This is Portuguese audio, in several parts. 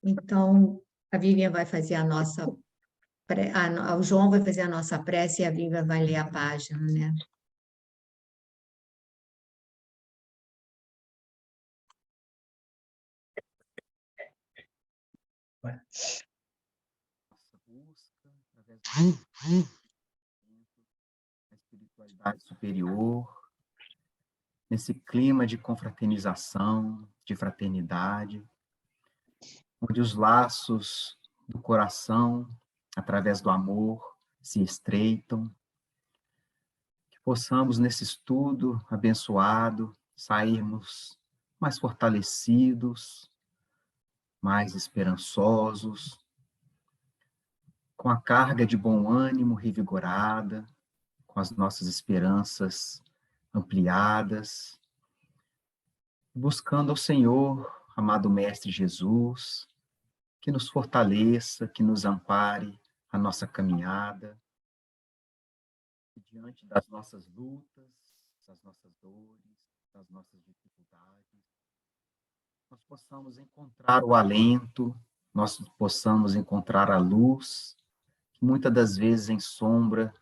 Então, a Vivian vai fazer a nossa... o João vai fazer a nossa prece e a Vivian vai ler a página, né? Nossa busca através da espiritualidade superior, nesse clima de confraternização, de fraternidade, onde os laços do coração, através do amor, se estreitam, que possamos, nesse estudo abençoado, sairmos mais fortalecidos, mais esperançosos, com a carga de bom ânimo revigorada, com as nossas esperanças ampliadas, buscando ao Senhor, amado Mestre Jesus, que nos fortaleça, que nos ampare a nossa caminhada, diante das nossas lutas, das nossas dores, das nossas dificuldades, nós possamos encontrar o alento, nós possamos encontrar a luz, que muitas das vezes ensombra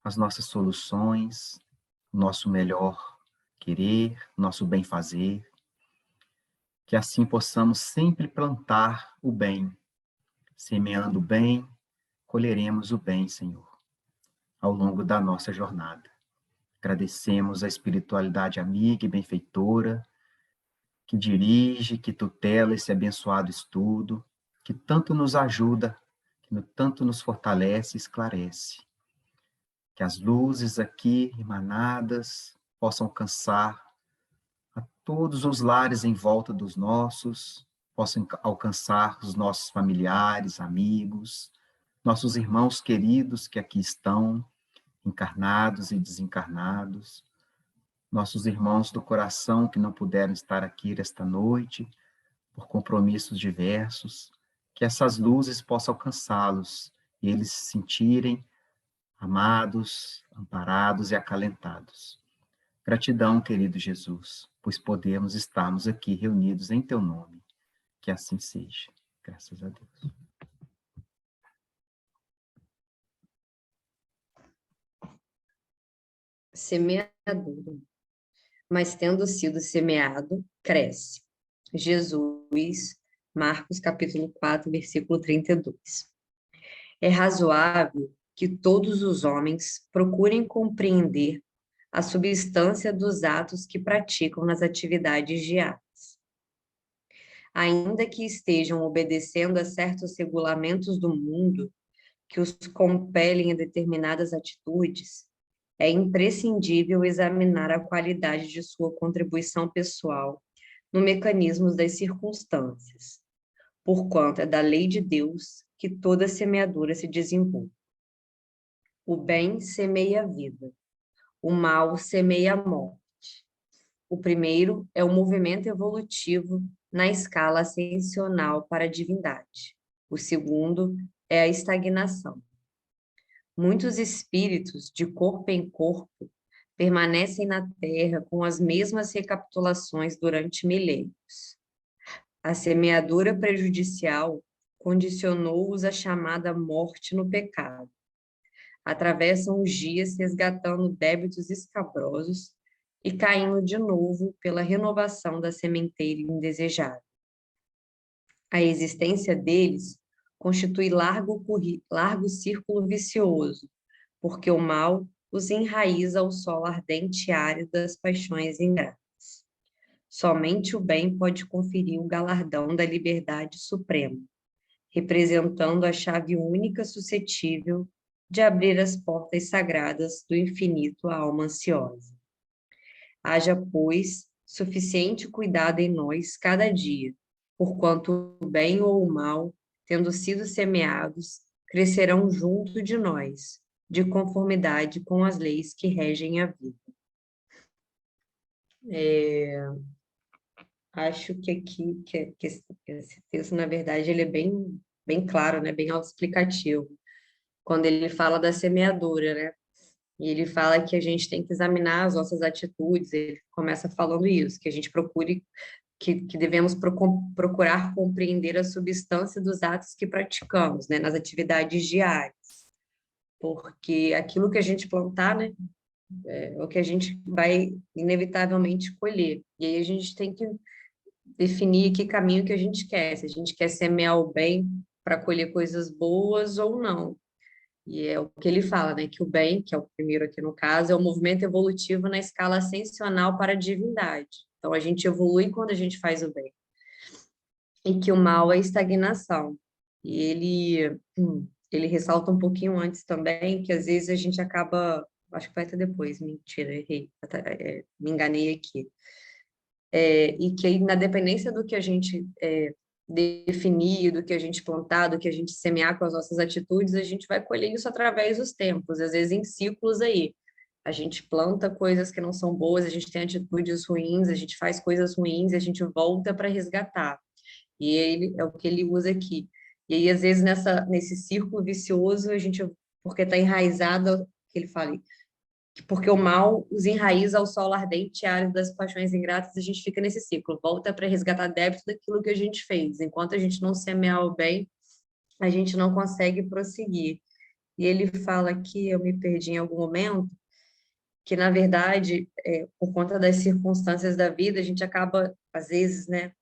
as nossas soluções, o nosso melhor querer, nosso bem fazer, que assim possamos sempre plantar o bem, semeando o bem, colheremos o bem, Senhor, ao longo da nossa jornada. Agradecemos a espiritualidade amiga e benfeitora, que dirige, que tutela esse abençoado estudo, que tanto nos ajuda, que tanto nos fortalece e esclarece. Que as luzes aqui emanadas possam alcançar a todos os lares em volta dos nossos, possam alcançar os nossos familiares, amigos, nossos irmãos queridos que aqui estão, encarnados e desencarnados, nossos irmãos do coração que não puderam estar aqui esta noite, por compromissos diversos, que essas luzes possam alcançá-los e eles se sentirem amados, amparados e acalentados. Gratidão, querido Jesus, pois podemos estarmos aqui reunidos em teu nome. Que assim seja. Graças a Deus. Semeadura. Mas tendo sido semeado, cresce. Jesus, Marcos capítulo 4, versículo 32. É razoável que todos os homens procurem compreender a substância dos atos que praticam nas atividades diárias. Ainda que estejam obedecendo a certos regulamentos do mundo que os compelem a determinadas atitudes, é imprescindível examinar a qualidade de sua contribuição pessoal no mecanismo das circunstâncias, porquanto é da lei de Deus que toda semeadura se desenvolve. O bem semeia a vida, o mal semeia a morte. O primeiro é o movimento evolutivo na escala ascensional para a divindade. O segundo é a estagnação. Muitos espíritos, de corpo em corpo, permanecem na Terra com as mesmas recapitulações durante milênios. A semeadura prejudicial condicionou-os à chamada morte no pecado. Atravessam os dias resgatando débitos escabrosos e caindo de novo pela renovação da sementeira indesejada. A existência deles constitui largo círculo vicioso, porque o mal os enraiza ao solo ardente e árido das paixões ingratas. Somente o bem pode conferir o galardão da liberdade suprema, representando a chave única suscetível de abrir as portas sagradas do infinito à alma ansiosa. Haja, pois, suficiente cuidado em nós cada dia, porquanto o bem ou o mal, tendo sido semeados, crescerão junto de nós, de conformidade com as leis que regem a vida. Acho que aqui, que esse texto, na verdade, ele é bem claro, né? Bem autoexplicativo, quando ele fala da semeadura, né? E ele fala que a gente tem que examinar as nossas atitudes, ele começa falando isso, que a gente procure, que devemos procurar compreender a substância dos atos que praticamos, né, nas atividades diárias. Porque aquilo que a gente plantar, né, é o que a gente vai inevitavelmente colher. E aí a gente tem que definir que caminho que a gente quer, se a gente quer semear o bem para colher coisas boas ou não. E é o que ele fala, né, que o bem, que é o primeiro aqui no caso, é o movimento evolutivo na escala ascensional para a divindade. Então a gente evolui quando a gente faz o bem. E que o mal é estagnação. E ele ressalta um pouquinho antes também que às vezes a gente acaba, acho que vai até depois, mentira, errei, me enganei aqui. E que aí, na dependência do que a gente definir, do que a gente plantar, do que a gente semear com as nossas atitudes, a gente vai colher isso através dos tempos, às vezes em ciclos aí. A gente planta coisas que não são boas, a gente tem atitudes ruins, a gente faz coisas ruins, a gente volta para resgatar. E ele é o que ele usa aqui. E aí, às vezes, nesse círculo vicioso, a gente, porque está enraizado, que ele fala, porque o mal os enraiza ao solo ardente e árido das paixões ingratas, a gente fica nesse ciclo, volta para resgatar débito daquilo que a gente fez. Enquanto a gente não semear o bem, a gente não consegue prosseguir. E ele fala aqui, eu me perdi em algum momento, que, na verdade, por conta das circunstâncias da vida, a gente acaba, às vezes, né,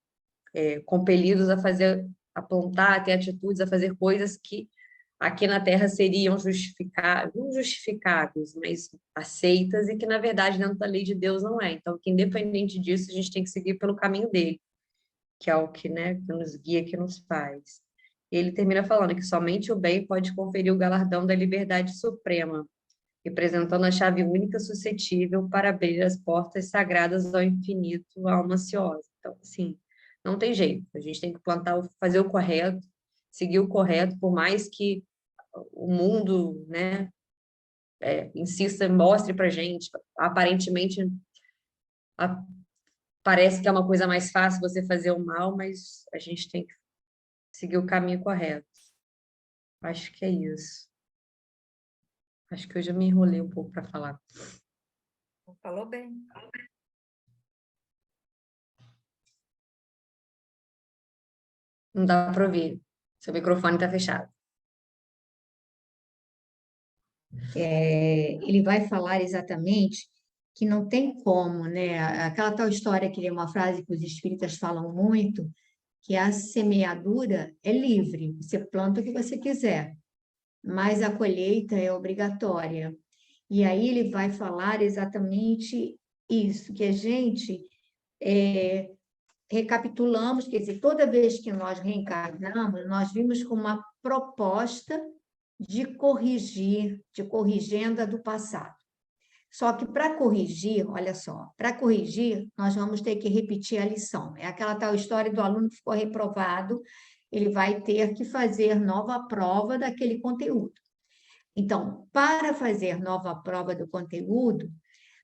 compelidos a fazer, a plantar, a ter atitudes, a fazer coisas que aqui na Terra seriam não justificáveis, mas aceitas, e que, na verdade, dentro da lei de Deus não é. Então, que independente disso, a gente tem que seguir pelo caminho dele, que é o que, né, que nos guia, que nos faz. Ele termina falando que somente o bem pode conferir o galardão da liberdade suprema, representando a chave única suscetível para abrir as portas sagradas ao infinito, à alma ansiosa. Então, assim, não tem jeito. A gente tem que fazer o correto, seguir o correto, por mais que o mundo, né, insista, mostre para gente, aparentemente parece que é uma coisa mais fácil você fazer o mal, mas a gente tem que seguir o caminho correto. Acho que é isso. Acho que eu já me enrolei um pouco para falar. Falou bem. Não dá para ouvir. Seu microfone está fechado. Ele vai falar exatamente que não tem como, né? Aquela tal história que é uma frase que os espíritas falam muito, que a semeadura é livre, você planta o que você quiser, mas a colheita é obrigatória. E aí ele vai falar exatamente isso, que a gente recapitulamos, quer dizer, toda vez que nós reencarnamos, nós vimos com uma proposta de corrigenda do passado. Só que para corrigir, olha só, para corrigir, nós vamos ter que repetir a lição. É aquela tal história do aluno que ficou reprovado, ele vai ter que fazer nova prova daquele conteúdo. Então, para fazer nova prova do conteúdo,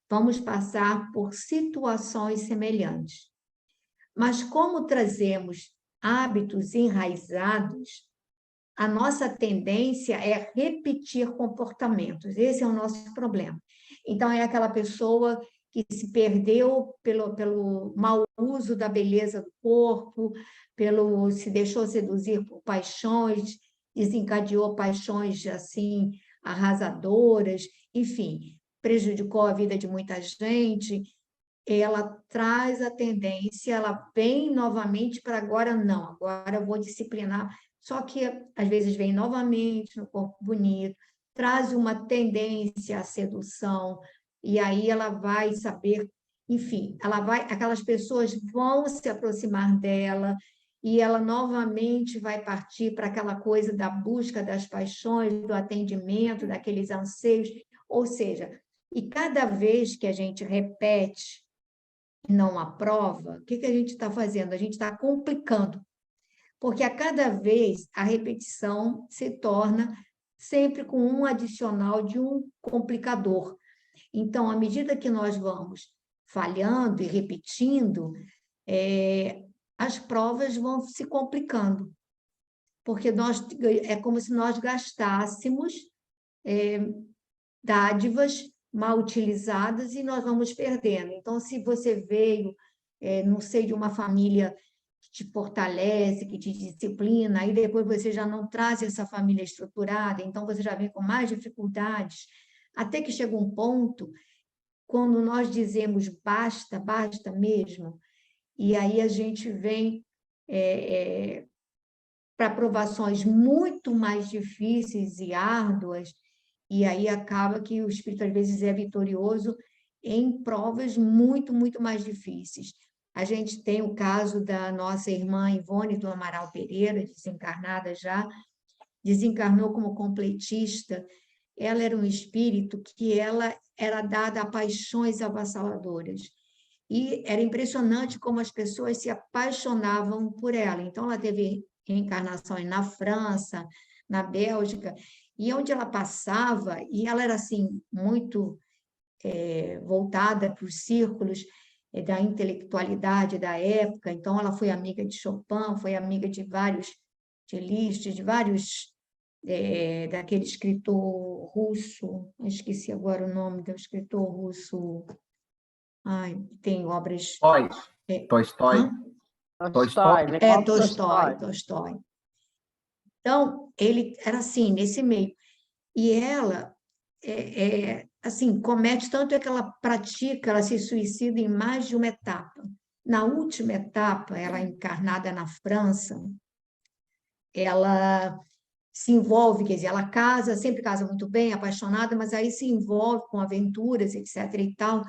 vamos passar por situações semelhantes. Mas como trazemos hábitos enraizados, a nossa tendência é repetir comportamentos. Esse é o nosso problema. Então, é aquela pessoa que se perdeu pelo mau uso da beleza do corpo, se deixou seduzir por paixões, desencadeou paixões assim arrasadoras, enfim, prejudicou a vida de muita gente. Ela traz a tendência, ela vem novamente para agora não, agora eu vou disciplinar. Só que às vezes vem novamente no corpo bonito, traz uma tendência à sedução, e aí ela vai saber, enfim, aquelas pessoas vão se aproximar dela, e ela novamente vai partir para aquela coisa da busca das paixões, do atendimento, daqueles anseios, ou seja, e cada vez que a gente repete e não aprova, o que a gente está fazendo? A gente está complicando, porque a cada vez a repetição se torna sempre com um adicional de um complicador. Então, à medida que nós vamos falhando e repetindo, as provas vão se complicando, porque é como se nós gastássemos dádivas mal utilizadas e nós vamos perdendo. Então, se você veio, não sei, de uma família que te fortalece, que te disciplina, aí depois você já não traz essa família estruturada, então você já vem com mais dificuldades, até que chega um ponto, quando nós dizemos basta, basta mesmo, e aí a gente vem para provações muito mais difíceis e árduas, e aí acaba que o espírito, às vezes, é vitorioso em provas muito, muito mais difíceis. A gente tem o caso da nossa irmã Ivone do Amaral Pereira, desencarnada já, desencarnou como completista. Ela era um espírito que ela era dada a paixões avassaladoras. E era impressionante como as pessoas se apaixonavam por ela. Então, ela teve reencarnações na França, na Bélgica, e onde ela passava, e ela era assim, muito voltada para os círculos da intelectualidade da época, então ela foi amiga de Chopin, foi amiga de vários, de Liszt, de vários, daquele escritor russo, esqueci agora o nome do escritor russo, ai, tem obras... Tolstói. Tolstói, Tolstói. Então, ele era assim, nesse meio. E ela, assim, comete, tanto é que ela pratica, ela se suicida em mais de uma etapa. Na última etapa, ela encarnada na França, ela se envolve, quer dizer, ela casa, sempre casa muito bem, apaixonada, mas aí se envolve com aventuras, etc. e tal.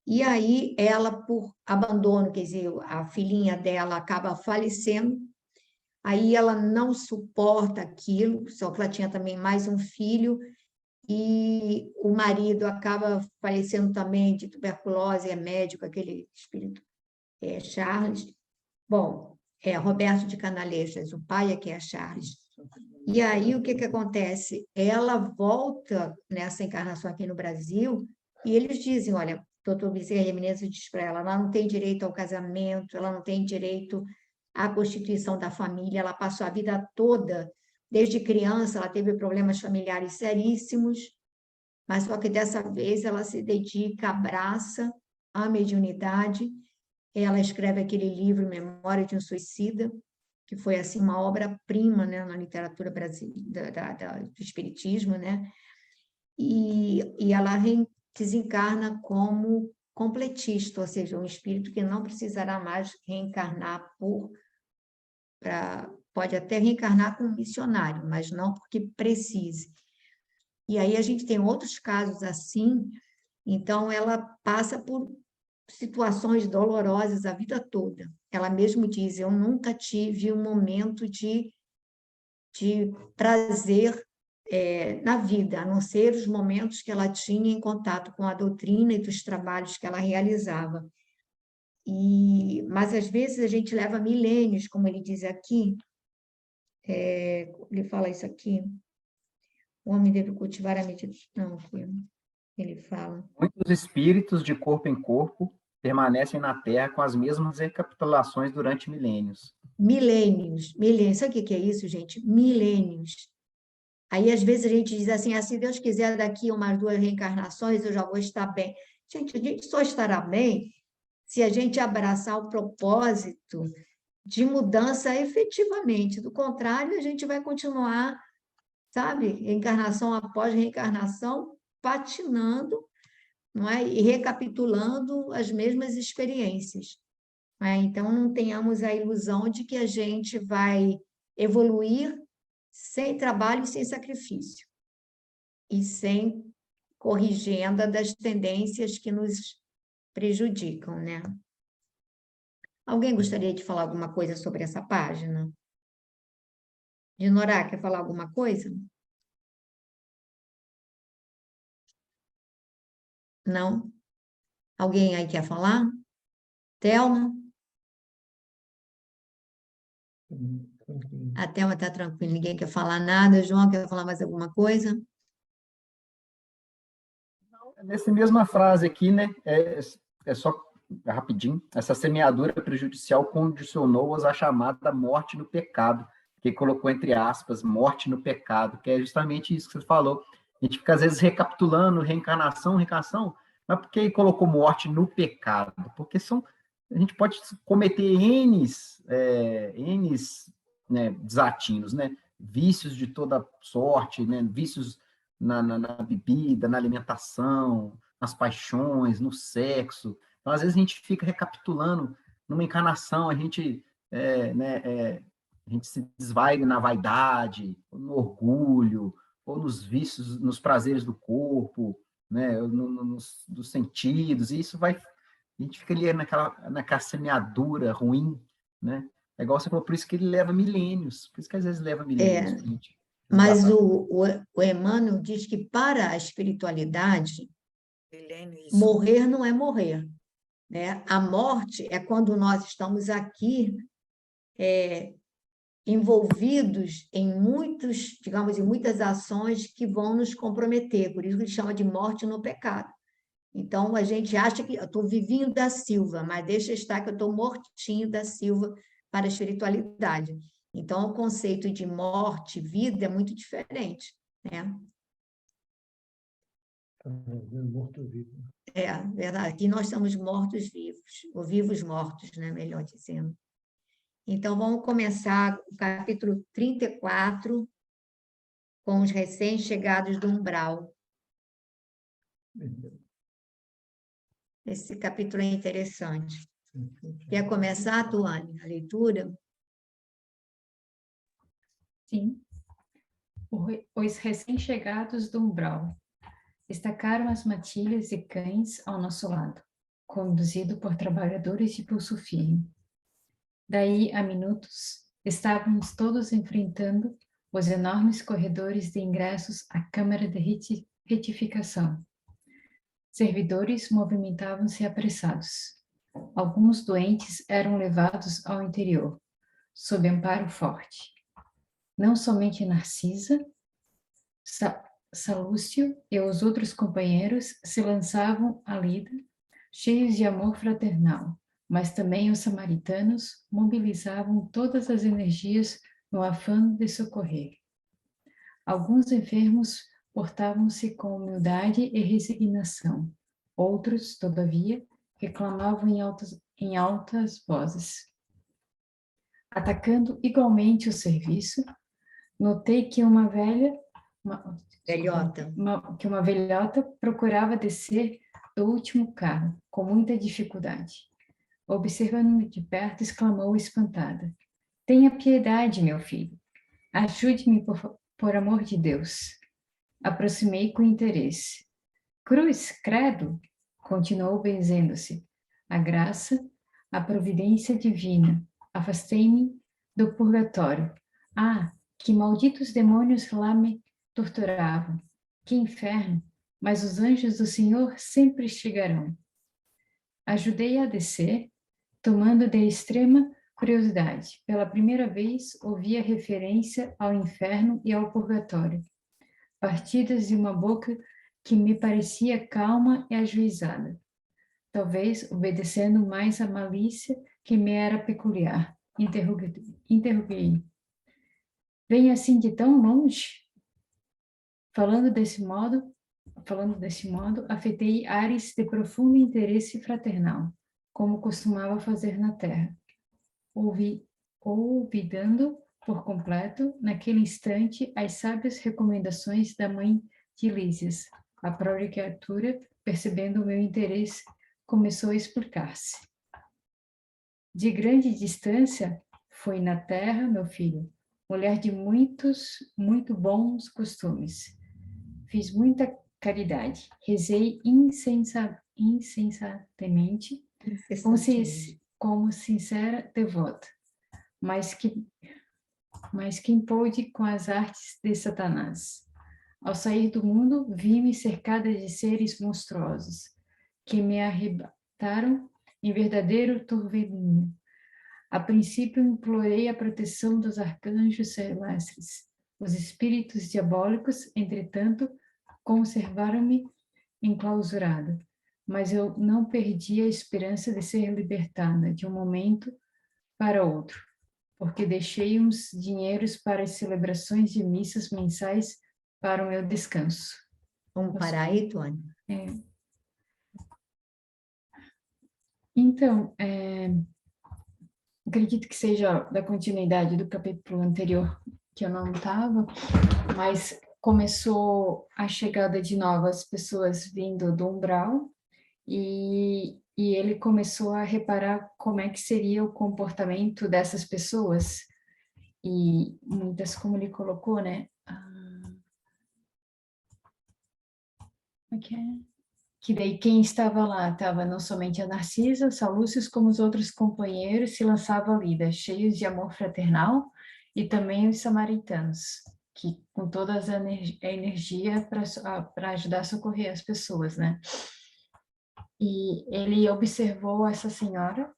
E aí ela, por abandono, quer dizer, a filhinha dela acaba falecendo, aí ela não suporta aquilo, só que ela tinha também mais um filho, e o marido acaba falecendo também de tuberculose, é médico, aquele espírito, Charles. Bom, Roberto de Canalechas, o pai é que é Charles. E aí o que acontece? Ela volta nessa encarnação aqui no Brasil, e eles dizem, olha, o doutor Bezerra Menezes diz para ela não tem direito ao casamento, ela não tem direito à constituição da família, ela passou a vida toda, desde criança, ela teve problemas familiares seríssimos, mas só que dessa vez ela se dedica, abraça a mediunidade, ela escreve aquele livro, Memória de um Suicida, que foi assim uma obra-prima, né, na literatura brasileira, do espiritismo, né? E ela desencarna como completista, ou seja, um espírito que não precisará mais reencarnar pode até reencarnar como missionário, mas não porque precise. E aí a gente tem outros casos assim, então ela passa por situações dolorosas a vida toda. Ela mesmo diz, eu nunca tive um momento de prazer na vida, a não ser os momentos que ela tinha em contato com a doutrina e dos trabalhos que ela realizava. Mas, às vezes, a gente leva milênios, como ele diz aqui, ele fala isso aqui, o homem deve cultivar a meditação, ele fala. Muitos espíritos de corpo em corpo permanecem na Terra com as mesmas recapitulações durante milênios. Milênios. Sabe o que é isso, gente? Milênios. Aí, às vezes, a gente diz assim, se Deus quiser, daqui umas 2 reencarnações, eu já vou estar bem. Gente, a gente só estará bem se a gente abraçar o propósito de mudança efetivamente. Do contrário, a gente vai continuar, sabe, reencarnação após reencarnação, patinando, não é? E recapitulando as mesmas experiências. Não é? Então, não tenhamos a ilusão de que a gente vai evoluir sem trabalho e sem sacrifício, e sem corrigenda das tendências que nos prejudicam, né? Alguém gostaria de falar alguma coisa sobre essa página? Dinorá, quer falar alguma coisa? Não? Alguém aí quer falar? Thelma? A Thelma está tranquila, ninguém quer falar nada. João, quer falar mais alguma coisa? Nessa mesma frase aqui, né, só rapidinho, essa semeadura prejudicial condicionou-os à chamada morte no pecado, que colocou entre aspas, morte no pecado, que é justamente isso que você falou, A gente fica, às vezes, recapitulando reencarnação, mas por que colocou morte no pecado? Porque a gente pode cometer né, desatinos, né? Vícios de toda sorte, né? Vícios na bebida, na alimentação, nas paixões, no sexo. Então, às vezes, a gente fica recapitulando numa encarnação, a gente se desvai na vaidade, no orgulho, ou nos vícios, nos prazeres do corpo, né, dos sentidos, e isso vai, a gente fica ali naquela semeadura ruim, né? É igual você falou, por isso que ele leva milênios, por isso que às vezes leva milênios pra gente Mas resgatar. o Emmanuel diz que para a espiritualidade, Milênio, isso. morrer não é morrer, né? A morte é quando nós estamos aqui envolvidos em muitos, digamos, em muitas ações que vão nos comprometer. Por isso que ele chama de morte no pecado. Então, a gente acha que eu estou vivinho da Silva, mas deixa estar que eu estou mortinho da Silva para a espiritualidade. Então, o conceito de morte e vida é muito diferente, né? Morto-vivo. É, verdade. Aqui nós somos mortos-vivos, ou vivos-mortos, né? Melhor dizendo. Então, vamos começar o capítulo 34, com os recém-chegados do umbral. Esse capítulo é interessante. Quer começar, Tuane, a leitura? Sim. Os recém-chegados do umbral. Estacaram as matilhas e cães ao nosso lado, conduzido por trabalhadores de pulso firme. Daí a minutos, estávamos todos enfrentando os enormes corredores de ingressos à Câmara de Retificação. Servidores movimentavam-se apressados. Alguns doentes eram levados ao interior, sob amparo forte. Não somente Narcisa, Salúcio e os outros companheiros se lançavam à lida, cheios de amor fraternal, mas também os samaritanos mobilizavam todas as energias no afã de socorrer. Alguns enfermos portavam-se com humildade e resignação. Outros, todavia, reclamavam em altas vozes. Atacando igualmente o serviço, notei que uma velhota procurava descer do último carro, com muita dificuldade. Observando-me de perto, exclamou espantada: "Tenha piedade, meu filho. Ajude-me, por amor de Deus." Aproximei com interesse. "Cruz, credo!" Continuou benzendo-se. "A graça, a providência divina. Afastei-me do purgatório. Ah, que malditos demônios lá me torturavam. Que inferno! Mas os anjos do Senhor sempre chegarão." Ajudei-a a descer, tomando de extrema curiosidade. Pela primeira vez, ouvi a referência ao inferno e ao purgatório, partidas de uma boca que me parecia calma e ajuizada, talvez obedecendo mais à malícia que me era peculiar. Interroguei. "Vem assim de tão longe?" Falando desse modo, afetei ares de profundo interesse fraternal, como costumava fazer na terra. Olvidando por completo, naquele instante, as sábias recomendações da mãe de Lísias. A própria criatura, percebendo o meu interesse, começou a explicar-se. "De grande distância, foi na terra, meu filho, mulher de muito bons costumes. Fiz muita caridade, rezei insensatamente, como sincera devota, mas quem pôde com as artes de Satanás. Ao sair do mundo, vi-me cercada de seres monstruosos, que me arrebataram em verdadeiro turvelinho. A princípio, implorei a proteção dos arcanjos celestes. Os espíritos diabólicos, entretanto, conservaram-me enclausurada, mas eu não perdi a esperança de ser libertada de um momento para outro, porque deixei uns dinheiros para as celebrações de missas mensais para o meu descanso. Vamos parar aí, Tony? Então, acredito que seja da continuidade do capítulo anterior, que eu não estava, mas começou a chegada de novas pessoas vindo do umbral, e ele começou a reparar como é que seria o comportamento dessas pessoas, e muitas, como ele colocou, né? Ok. Que daí quem estava lá estava não somente a Narcisa, Salúcios, como os outros companheiros se lançavam à lida, cheios de amor fraternal, e também os samaritanos, que com toda a energia para ajudar a socorrer as pessoas, né? E ele observou essa senhora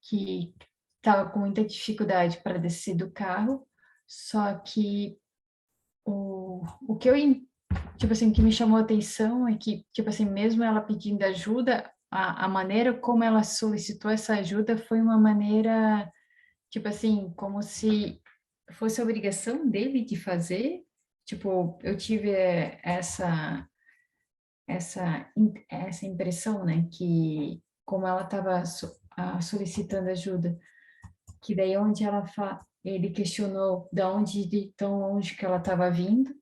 que estava com muita dificuldade para descer do carro, só que o que eu tipo assim, o que me chamou a atenção é que, tipo assim, mesmo ela pedindo ajuda, a maneira como ela solicitou essa ajuda foi uma maneira, tipo assim, como se fosse a obrigação dele de fazer. Tipo, eu tive essa impressão, né, que como ela estava solicitando ajuda, que daí onde ele questionou de tão longe que ela estava vindo,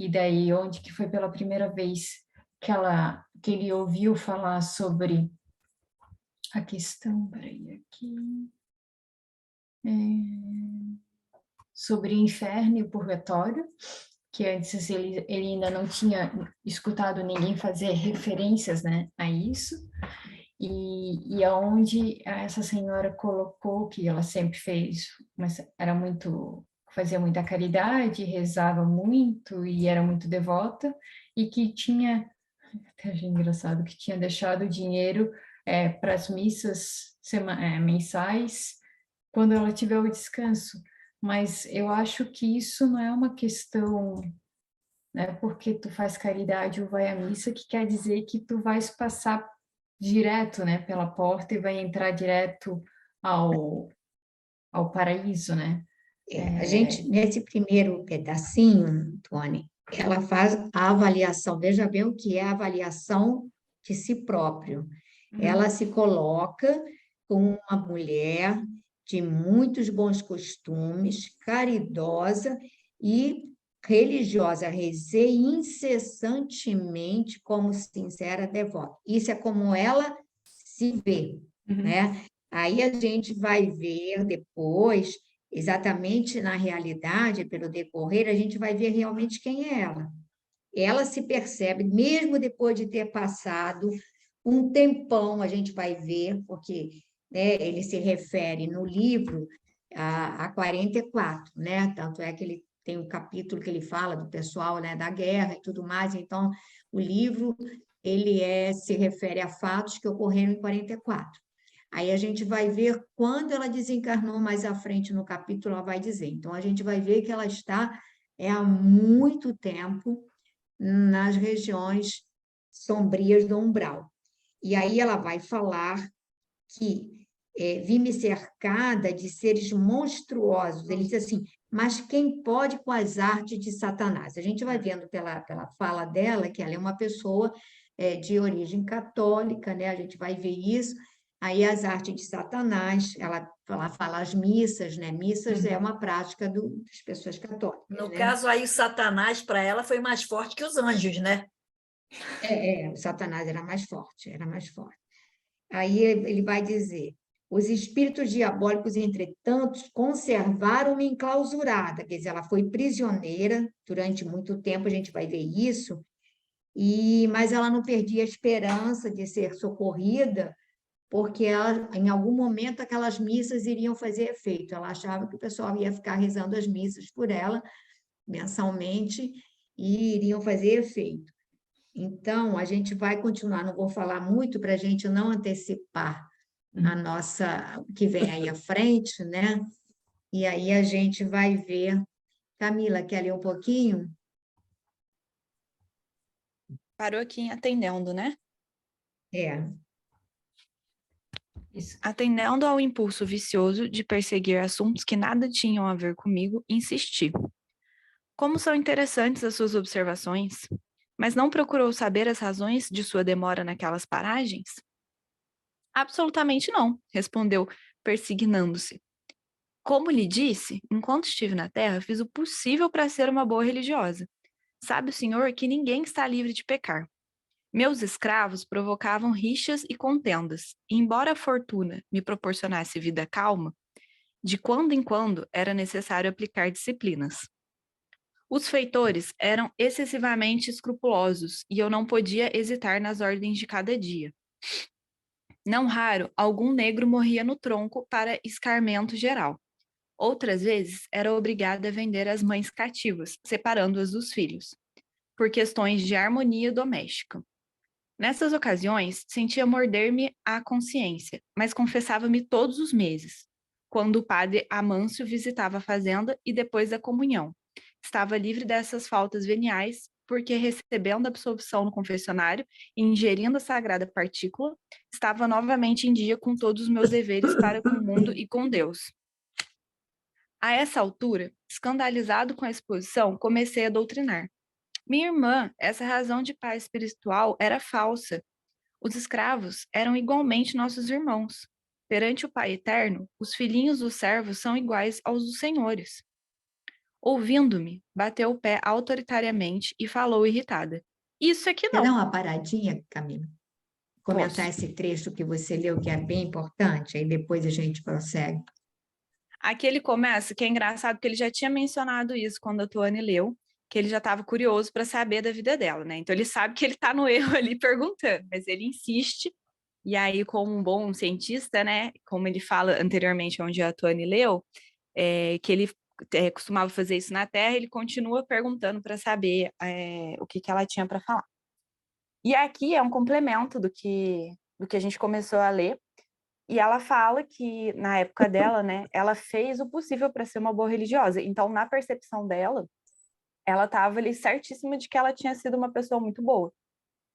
e daí onde que foi pela primeira vez que ele ouviu falar sobre a questão, peraí, aqui, sobre o inferno e o purgatório, que antes ele ainda não tinha escutado ninguém fazer referências, né, a isso, e aonde essa senhora colocou que ela sempre fez, mas fazia muita caridade, rezava muito e era muito devota, e que tinha, até achei engraçado, que tinha deixado dinheiro para as missas mensais quando ela tiver o descanso. Mas eu acho que isso não é uma questão, né, porque tu faz caridade ou vai à missa, que quer dizer que tu vais passar direto, né, pela porta e vai entrar direto ao paraíso, né? A gente, nesse primeiro pedacinho, Tony, ela faz a avaliação, veja bem o que é a avaliação de si próprio. Ela se coloca como uma mulher de muitos bons costumes, caridosa e religiosa, rezei incessantemente como sincera devota. Isso é como ela se vê, né? Aí a gente vai ver depois, exatamente na realidade, pelo decorrer, a gente vai ver realmente quem é ela. Ela se percebe, mesmo depois de ter passado um tempão, a gente vai ver, porque, né, ele se refere no livro a 44, né? Tanto é que ele tem um capítulo que ele fala do pessoal, né, da guerra e tudo mais. Então, o livro se refere a fatos que ocorreram em 44. Aí a gente vai ver quando ela desencarnou mais à frente no capítulo, ela vai dizer. Então, a gente vai ver que ela está há muito tempo nas regiões sombrias do umbral. E aí ela vai falar que vi-me cercada de seres monstruosos. Ele diz assim, mas quem pode com as artes de Satanás? A gente vai vendo pela fala dela que ela é uma pessoa de origem católica, né? A gente vai ver isso. Aí as artes de Satanás, ela fala as missas, né? Missas é uma prática das pessoas católicas. No né? caso aí, o Satanás, para ela, foi mais forte que os anjos, né? O Satanás era mais forte, era mais forte. Aí ele vai dizer, os espíritos diabólicos, entretanto, conservaram-me enclausurada, quer dizer, ela foi prisioneira durante muito tempo, a gente vai ver isso, mas ela não perdia a esperança de ser socorrida, porque em algum momento aquelas missas iriam fazer efeito. Ela achava que o pessoal ia ficar rezando as missas por ela, mensalmente, e iriam fazer efeito. Então, a gente vai continuar, não vou falar muito para a gente não antecipar o que vem aí à frente, né? E aí a gente vai ver. Camila, quer ler um pouquinho? Parou aqui em atendendo, né? Atendendo ao impulso vicioso de perseguir assuntos que nada tinham a ver comigo, insisti. Como são interessantes as suas observações. mas não procurou saber as razões de sua demora naquelas paragens? Absolutamente não, respondeu, persignando-se. Como lhe disse, enquanto estive na terra, fiz o possível para ser uma boa religiosa. Sabe o senhor que ninguém está livre de pecar. Meus escravos provocavam rixas e contendas, e embora a fortuna me proporcionasse vida calma, de quando em quando era necessário aplicar disciplinas. Os feitores eram excessivamente escrupulosos e eu não podia hesitar nas ordens de cada dia. Não raro, algum negro morria no tronco para escarmento geral. Outras vezes, era obrigada a vender as mães cativas, separando-as dos filhos, por questões de harmonia doméstica. Nessas ocasiões, sentia morder-me a consciência, mas confessava-me todos os meses, quando o padre Amâncio visitava a fazenda e depois da comunhão. Estava livre dessas faltas veniais, porque recebendo a absolvição no confessionário e ingerindo a sagrada partícula, estava novamente em dia com todos os meus deveres para com o mundo e com Deus. A essa altura, escandalizado com a exposição, comecei a doutrinar. Minha irmã, essa razão de paz espiritual era falsa. Os escravos eram igualmente nossos irmãos. Perante o Pai Eterno, os filhinhos dos servos são iguais aos dos senhores. Ouvindo-me, bateu o pé autoritariamente e falou irritada. Isso é que Você dá não. uma paradinha, Camila? Comentar Posso. esse trecho que você leu, que é bem importante, aí depois a gente prossegue. Aqui ele começa, que é engraçado, porque ele já tinha mencionado isso quando a Tuane leu, que ele já estava curioso para saber da vida dela, né? Então ele sabe que ele está no erro ali perguntando, mas ele insiste, e aí, como um bom cientista, né? Como ele fala anteriormente, onde a Tuane leu, que ele costumava fazer isso na Terra, ele continua perguntando para saber o que ela tinha para falar. E aqui é um complemento do que a gente começou a ler, e ela fala que, na época dela, né, ela fez o possível para ser uma boa religiosa. Então, na percepção dela, ela estava ali certíssima de que ela tinha sido uma pessoa muito boa.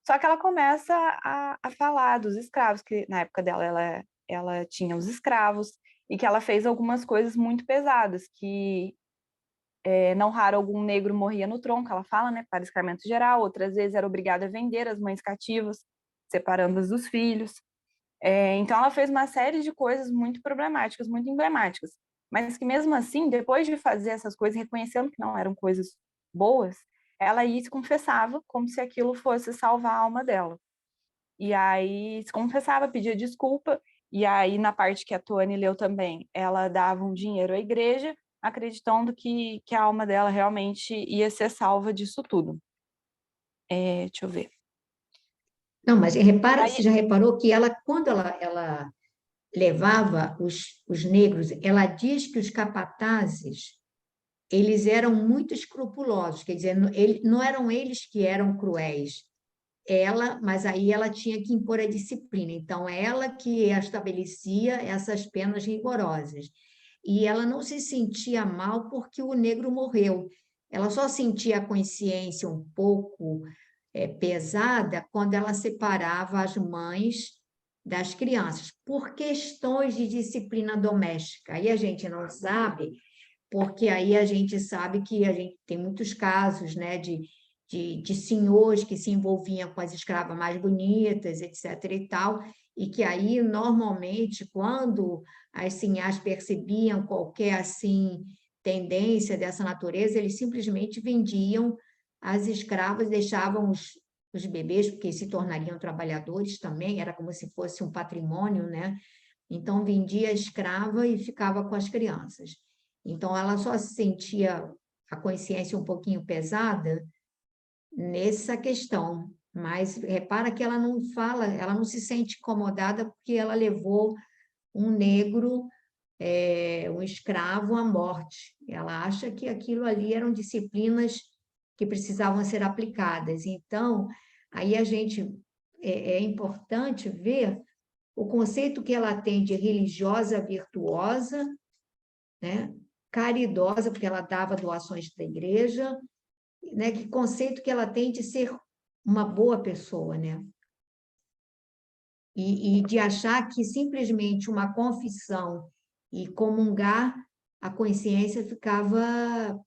Só que ela começa a falar dos escravos, que na época dela ela tinha os escravos, e que ela fez algumas coisas muito pesadas, que não raro algum negro morria no tronco, ela fala, né, para escarmento geral, outras vezes era obrigada a vender as mães cativas, separando-as dos filhos. Então, ela fez uma série de coisas muito problemáticas, muito emblemáticas, mas que mesmo assim, depois de fazer essas coisas, reconhecendo que não eram coisas boas, ela ia e se confessava como se aquilo fosse salvar a alma dela. E aí se confessava, pedia desculpa, e aí na parte que a Tuane leu também, ela dava um dinheiro à igreja, acreditando que a alma dela realmente ia ser salva disso tudo. Deixa eu ver. Não, mas repara, Aí, você já reparou que ela, quando ela levava os negros, ela diz que os capatazes, eles eram muito escrupulosos, quer dizer, não eram eles que eram cruéis, mas aí ela tinha que impor a disciplina, então ela que estabelecia essas penas rigorosas. E ela não se sentia mal porque o negro morreu, ela só sentia a consciência um pouco pesada quando ela separava as mães das crianças, por questões de disciplina doméstica. Aí a gente não sabe, porque aí a gente sabe que a gente tem muitos casos, né, de senhores que se envolviam com as escravas mais bonitas, etc. e tal, e que aí, normalmente, quando as sinhás percebiam qualquer, assim, tendência dessa natureza, eles simplesmente vendiam as escravas, deixavam os bebês, porque se tornariam trabalhadores também, era como se fosse um patrimônio, né? Então, vendia a escrava e ficava com as crianças. Então, ela só se sentia a consciência um pouquinho pesada nessa questão, mas repara que ela não fala, ela não se sente incomodada porque ela levou um negro, um escravo à morte. Ela acha que aquilo ali eram disciplinas que precisavam ser aplicadas. Então, aí a gente é importante ver o conceito que ela tem de religiosa virtuosa, né? Caridosa, porque ela dava doações da igreja, né? Que conceito que ela tem de ser uma boa pessoa, né? E de achar que simplesmente uma confissão e comungar, a consciência ficava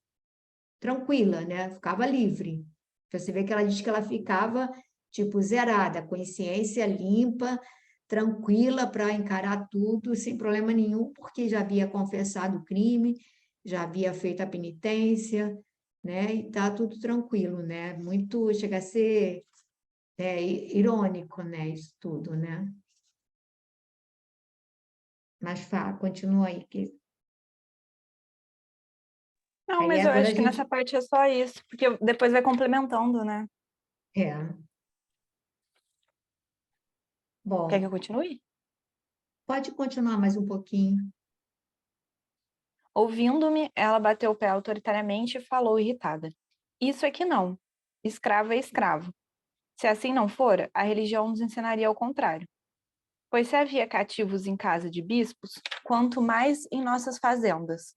tranquila, né? Ficava livre. Você vê que ela diz que ela ficava, tipo, zerada, consciência limpa, tranquila para encarar tudo, sem problema nenhum, porque já havia confessado o crime, já havia feito a penitência, né? E tá tudo tranquilo, né? Muito, chega a ser irônico, né? Isso tudo, né? Mas continua aí. Não, Aí mas eu agora acho a que gente... nessa parte é só isso, porque depois vai complementando, né? Quer que eu Bom, continue? pode continuar mais um pouquinho. Ouvindo-me, ela bateu o pé autoritariamente e falou irritada. Isso é que não. Escravo é escravo. Se assim não fora, a religião nos ensinaria ao contrário. Pois se havia cativos em casa de bispos, quanto mais em nossas fazendas.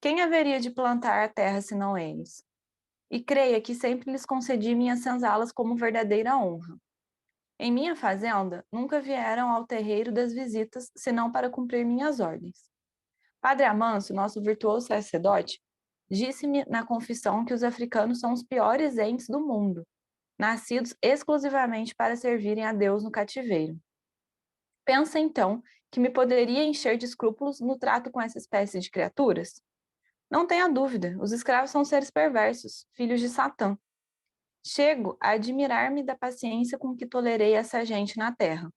Quem haveria de plantar a terra senão eles? E creia que sempre lhes concedi minhas senzalas como verdadeira honra. Em minha fazenda, nunca vieram ao terreiro das visitas, senão para cumprir minhas ordens. Padre Amâncio, nosso virtuoso sacerdote, disse-me na confissão que os africanos são os piores entes do mundo, nascidos exclusivamente para servirem a Deus no cativeiro. Pensa, então, que me poderia encher de escrúpulos no trato com essa espécie de criaturas? Não tenha dúvida, os escravos são seres perversos, filhos de Satã. Chego a admirar-me da paciência com que tolerei essa gente na terra.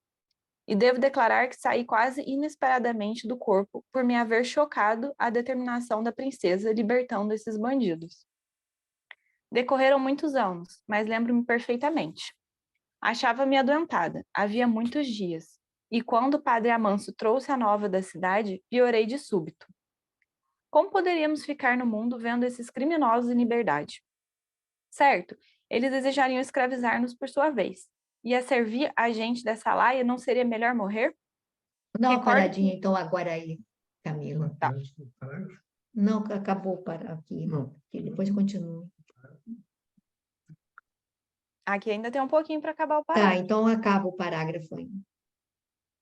E devo declarar que saí quase inesperadamente do corpo por me haver chocado a determinação da princesa libertando esses bandidos. Decorreram muitos anos, mas lembro-me perfeitamente. Achava-me adoentada, havia muitos dias, e quando o padre Amâncio trouxe a nova da cidade, piorei de súbito. Como poderíamos ficar no mundo vendo esses criminosos em liberdade? Certo, eles desejariam escravizar-nos por sua vez. E a servir a gente dessa laia não seria melhor morrer? Dá uma Recordo paradinha, então, agora aí, Camila. Tá. Não, acabou para aqui. Não. Que depois continua. Aqui ainda tem um pouquinho para acabar o Tá, parágrafo. então acaba o parágrafo aí.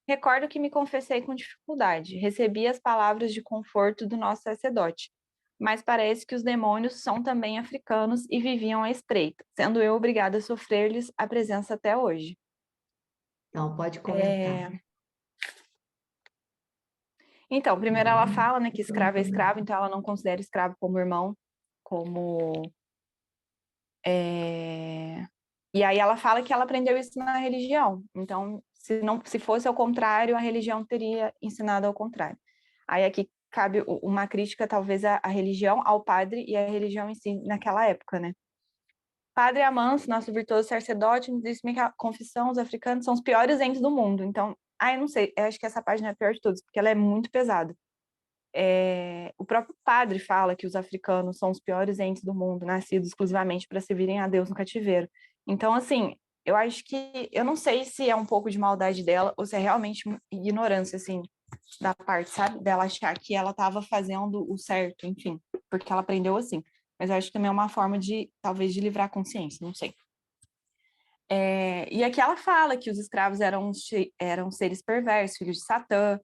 Recordo que me confessei com dificuldade, recebi as palavras de conforto do nosso sacerdote, mas parece que os demônios são também africanos e viviam à espreita, sendo eu obrigada a sofrer-lhes a presença até hoje. Então, pode comentar. Então, primeiro ela fala, né, que escravo é escravo, então ela não considera escravo como irmão, como... E aí ela fala que ela aprendeu isso na religião. Então, se fosse ao contrário, a religião teria ensinado ao contrário. Aí aqui cabe uma crítica, talvez, à religião, ao padre e à religião em si, naquela época, né? Padre Amâncio, nosso virtuoso sacerdote, disse-me que a confissão, os africanos são os piores entes do mundo. Então, eu não sei, eu acho que essa página é a pior de todas, porque ela é muito pesada. O próprio padre fala que os africanos são os piores entes do mundo, nascidos exclusivamente para servirem a Deus no cativeiro. Então, assim, eu acho que... Eu não sei se é um pouco de maldade dela ou se é realmente ignorância, assim, da parte, sabe? Dela achar que ela estava fazendo o certo, enfim, porque ela aprendeu assim. Mas eu acho que também é uma forma de, talvez, de livrar a consciência, não sei. E aqui ela fala que os escravos eram seres perversos, filhos de Satã.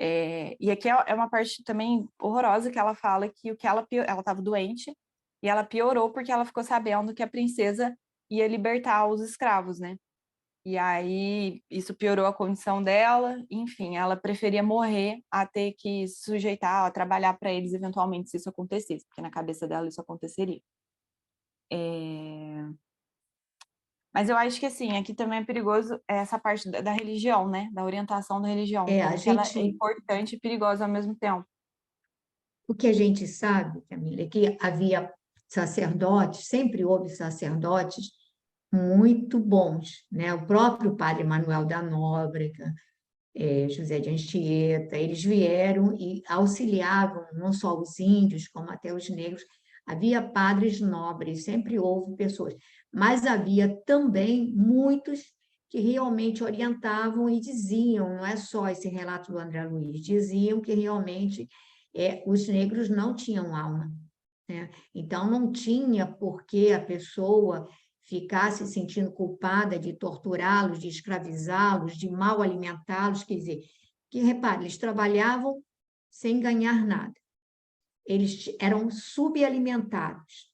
E aqui é uma parte também horrorosa que ela fala que ela estava doente e ela piorou porque ela ficou sabendo que a princesa ia libertar os escravos, né? E aí isso piorou a condição dela, enfim, ela preferia morrer a ter que se sujeitar a trabalhar para eles eventualmente se isso acontecesse, porque na cabeça dela isso aconteceria. Mas eu acho que, assim, aqui também é perigoso essa parte da religião, né? Da orientação da religião, A como que ela é gente, importante e perigosa ao mesmo tempo. o que a gente sabe, Camila, é que havia sacerdotes, sempre houve sacerdotes muito bons, né? O próprio padre Manuel da Nóbrega, José de Anchieta, eles vieram e auxiliavam não só os índios, como até os negros. Havia padres nobres, sempre houve pessoas, mas havia também muitos que realmente orientavam e diziam, não é só esse relato do André Luiz, diziam que realmente os negros não tinham alma, né? Então, não tinha por que a pessoa ficar se sentindo culpada de torturá-los, de escravizá-los, de mal alimentá-los, quer dizer, que, repare, eles trabalhavam sem ganhar nada, eles eram subalimentados,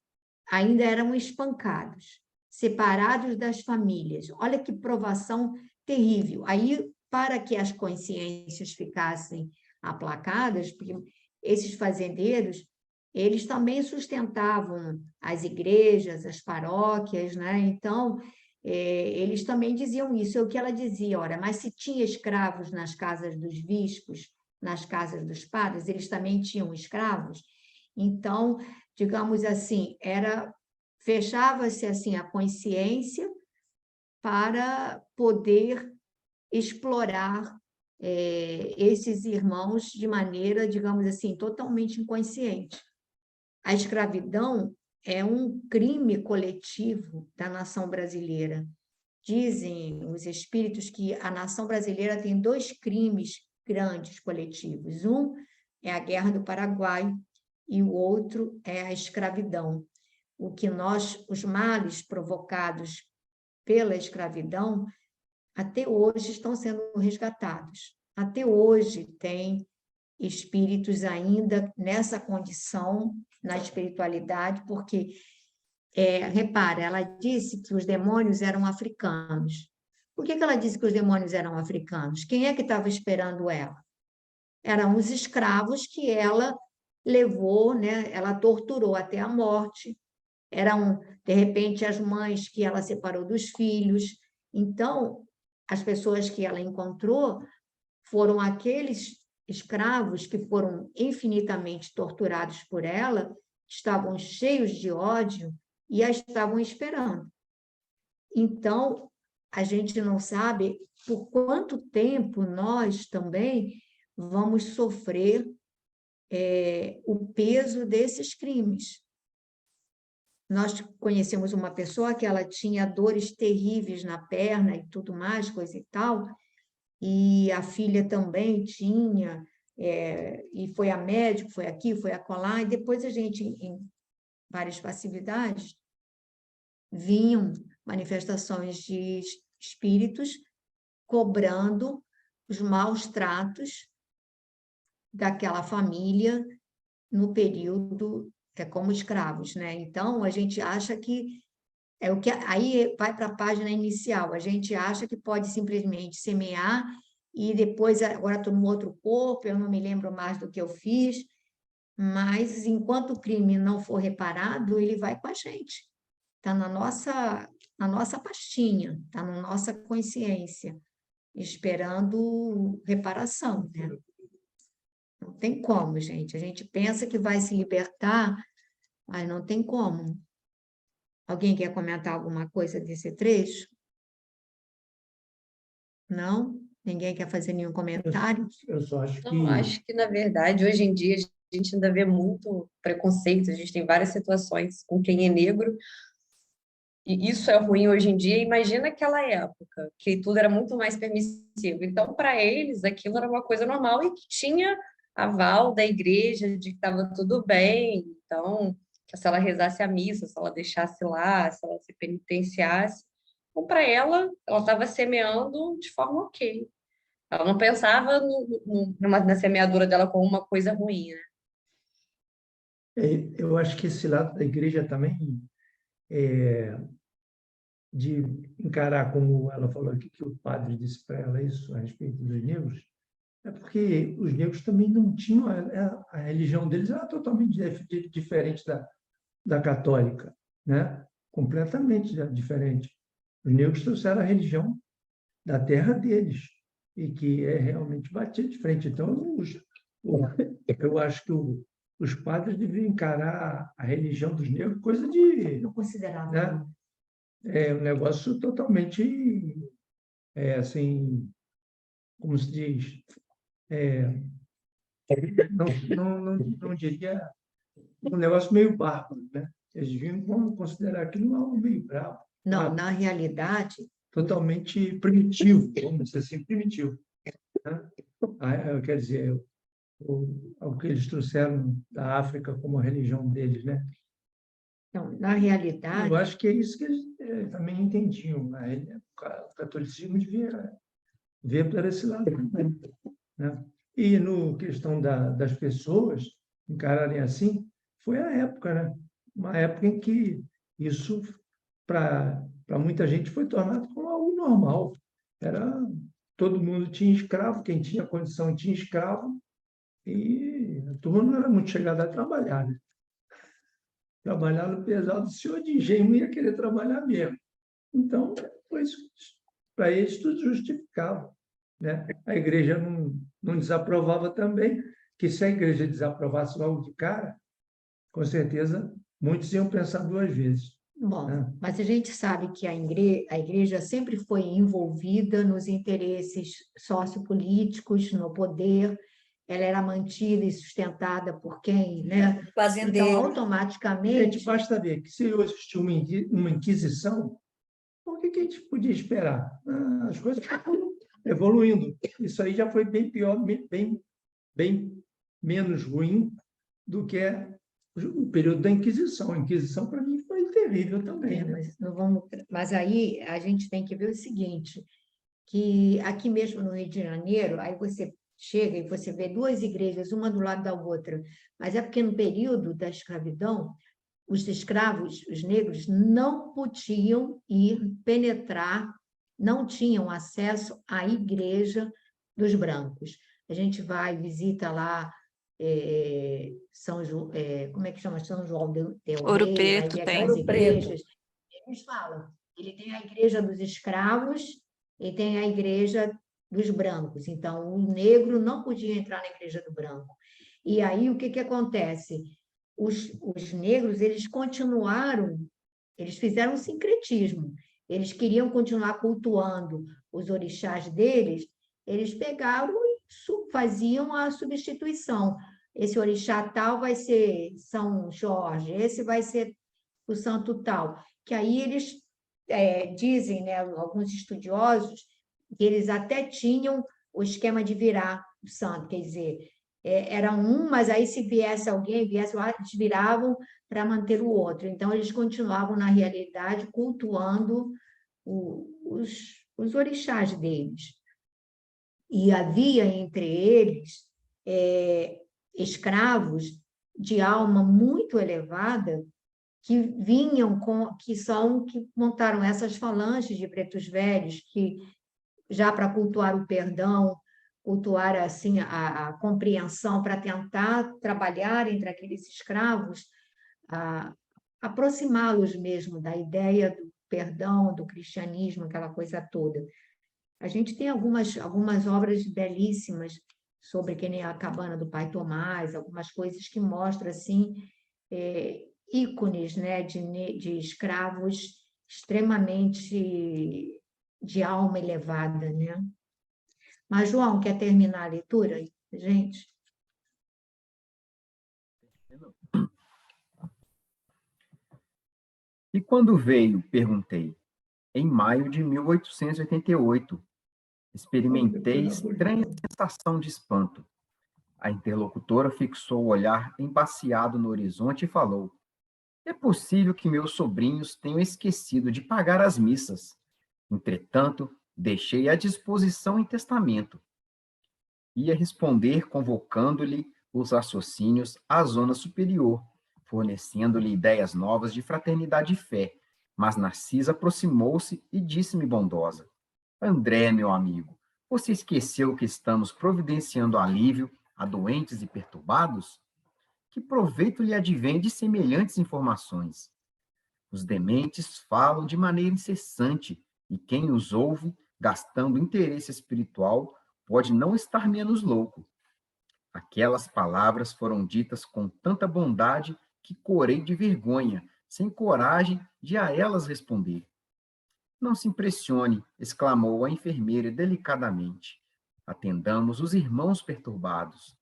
ainda eram espancados, separados das famílias. Olha que provação terrível. Aí, para que as consciências ficassem aplacadas, porque esses fazendeiros, eles também sustentavam as igrejas, as paróquias, né? Então, eles também diziam isso. É o que ela dizia, ora, mas se tinha escravos nas casas dos bispos, nas casas dos padres, eles também tinham escravos. Então, digamos assim, fechava-se assim a consciência para poder explorar esses irmãos de maneira, digamos assim, totalmente inconsciente. A escravidão é um crime coletivo da nação brasileira. Dizem os espíritos que a nação brasileira tem 2 crimes grandes coletivos. Um é a Guerra do Paraguai e o outro é a escravidão. O que os males provocados pela escravidão, até hoje estão sendo resgatados. Até hoje tem espíritos ainda nessa condição, na espiritualidade, porque, repara, ela disse que os demônios eram africanos. Por que ela disse que os demônios eram africanos? Quem é que estava esperando ela? Eram os escravos que ela levou, né? Ela torturou até a morte. Eram, de repente, as mães que ela separou dos filhos. Então, as pessoas que ela encontrou foram aqueles escravos que foram infinitamente torturados por ela, estavam cheios de ódio e a estavam esperando. Então, a gente não sabe por quanto tempo nós também vamos sofrer o peso desses crimes. Nós conhecemos uma pessoa que ela tinha dores terríveis na perna e tudo mais, coisa e tal, e a filha também tinha, e foi a médico, foi aqui, foi acolá, e depois a gente, em várias facilidades, vinham manifestações de espíritos cobrando os maus tratos daquela família no período como escravos, né? Então, a gente acha que o que aí vai para a página inicial, a gente acha que pode simplesmente semear e depois, agora estou no outro corpo, eu não me lembro mais do que eu fiz, mas enquanto o crime não for reparado, ele vai com a gente. Está na nossa pastinha, está na nossa consciência, esperando reparação, né? Não tem como, gente. A gente pensa que vai se libertar, mas não tem como. Alguém quer comentar alguma coisa desse trecho? Não? Ninguém quer fazer nenhum comentário? Eu só acho que... Não, acho que, na verdade, hoje em dia, a gente ainda vê muito preconceito, a gente tem várias situações com quem é negro, e isso é ruim hoje em dia. Imagina aquela época, que tudo era muito mais permissivo. Então, para eles, aquilo era uma coisa normal e que tinha aval da igreja de que estava tudo bem. Então, se ela rezasse a missa, se ela deixasse lá, se ela se penitenciasse, então, para ela estava semeando de forma ok. Ela não pensava na semeadura dela como uma coisa ruim, né? Eu acho que esse lado da igreja também, de encarar, como ela falou aqui, que o padre disse para ela isso a respeito dos negros, é porque os negros também não tinham, a religião deles era totalmente diferente da católica, né? Completamente diferente. Os negros trouxeram a religião da terra deles, e que realmente batia de frente. Então, eu acho que os padres deviam encarar a religião dos negros coisa de... Não considerava. Né? É um negócio totalmente, assim, como se diz, não diria, um negócio meio bárbaro, né? Eles deviam considerar aquilo algo meio bravo. Não, na realidade... Totalmente primitivo, vamos dizer assim, primitivo. Né? Quer dizer, o que eles trouxeram da África como a religião deles, né? Não, na realidade... Eu acho que é isso que eles também entendiam. Né? O catolicismo devia ver por esse lado também, né? E no questão das pessoas encararem assim, foi a época, né? Uma época em que isso para muita gente foi tornado como algo normal. Todo mundo tinha escravo, quem tinha condição tinha escravo, e a turma não era muito chegada a trabalhar, né? Trabalhar no pesado, o senhor de engenho não ia querer trabalhar mesmo. Então, para eles tudo justificava, né? A igreja não desaprovava também, que se a igreja desaprovasse logo de cara, com certeza muitos iam pensar duas vezes. Bom, né? mas a gente sabe que a igreja sempre foi envolvida nos interesses sociopolíticos, no poder, ela era mantida e sustentada por quem, né? Então, Fazendeiro. automaticamente, Gente, basta ver que se existir uma Inquisição, o que a gente podia esperar? As coisas foram evoluindo. Isso aí já foi bem pior, bem menos ruim do que o período da Inquisição. A Inquisição, para mim, foi terrível também, né? mas não vamos, mas aí a gente tem que ver o seguinte, que aqui mesmo no Rio de Janeiro, aí você chega e você vê duas igrejas, uma do lado da outra, mas é porque no período da escravidão, os escravos, os negros, não podiam ir penetrar, não tinham acesso à igreja dos brancos. A gente vai, visita lá como é que chama? São João del Ouro Rei, vai Preto ver tem. aquelas Ouro Preto. igrejas. Eles falam, ele tem a igreja dos escravos e tem a igreja dos brancos. Então, o negro não podia entrar na igreja do branco. E aí, o que acontece? Os negros, eles continuaram, eles fizeram um sincretismo, eles queriam continuar cultuando os orixás deles, eles pegaram e faziam a substituição. Esse orixá tal vai ser São Jorge, esse vai ser o santo tal. Que aí eles dizem, né, alguns estudiosos, que eles até tinham o esquema de virar o santo, quer dizer, era um, mas aí se viesse alguém, eles viravam para manter o outro. Então, eles continuavam, na realidade, cultuando os orixás deles. E havia entre eles escravos de alma muito elevada que vinham que montaram essas falanges de pretos velhos que já para cultuar o perdão, cultuar assim a compreensão para tentar trabalhar entre aqueles escravos, aproximá-los mesmo da ideia do perdão, do cristianismo, aquela coisa toda. A gente tem algumas obras belíssimas sobre que nem a cabana do Pai Tomás, algumas coisas que mostram assim ícones, né, de escravos extremamente de alma elevada, né? Mas, João, quer terminar a leitura, gente? E quando veio, perguntei. Em maio de 1888, experimentei estranha sensação de espanto. A interlocutora fixou o olhar embaciado no horizonte e falou: é possível que meus sobrinhos tenham esquecido de pagar as missas. Entretanto, deixei à disposição em testamento. Ia responder convocando-lhe os raciocínios à zona superior, fornecendo-lhe ideias novas de fraternidade e fé, mas Narcisa aproximou-se e disse-me bondosa: André, meu amigo, você esqueceu que estamos providenciando alívio a doentes e perturbados? Que proveito lhe advém de semelhantes informações? Os dementes falam de maneira incessante, e quem os ouve, gastando interesse espiritual, pode não estar menos louco. Aquelas palavras foram ditas com tanta bondade que corei de vergonha, sem coragem de a elas responder. Não se impressione, exclamou a enfermeira delicadamente. Atendamos os irmãos perturbados.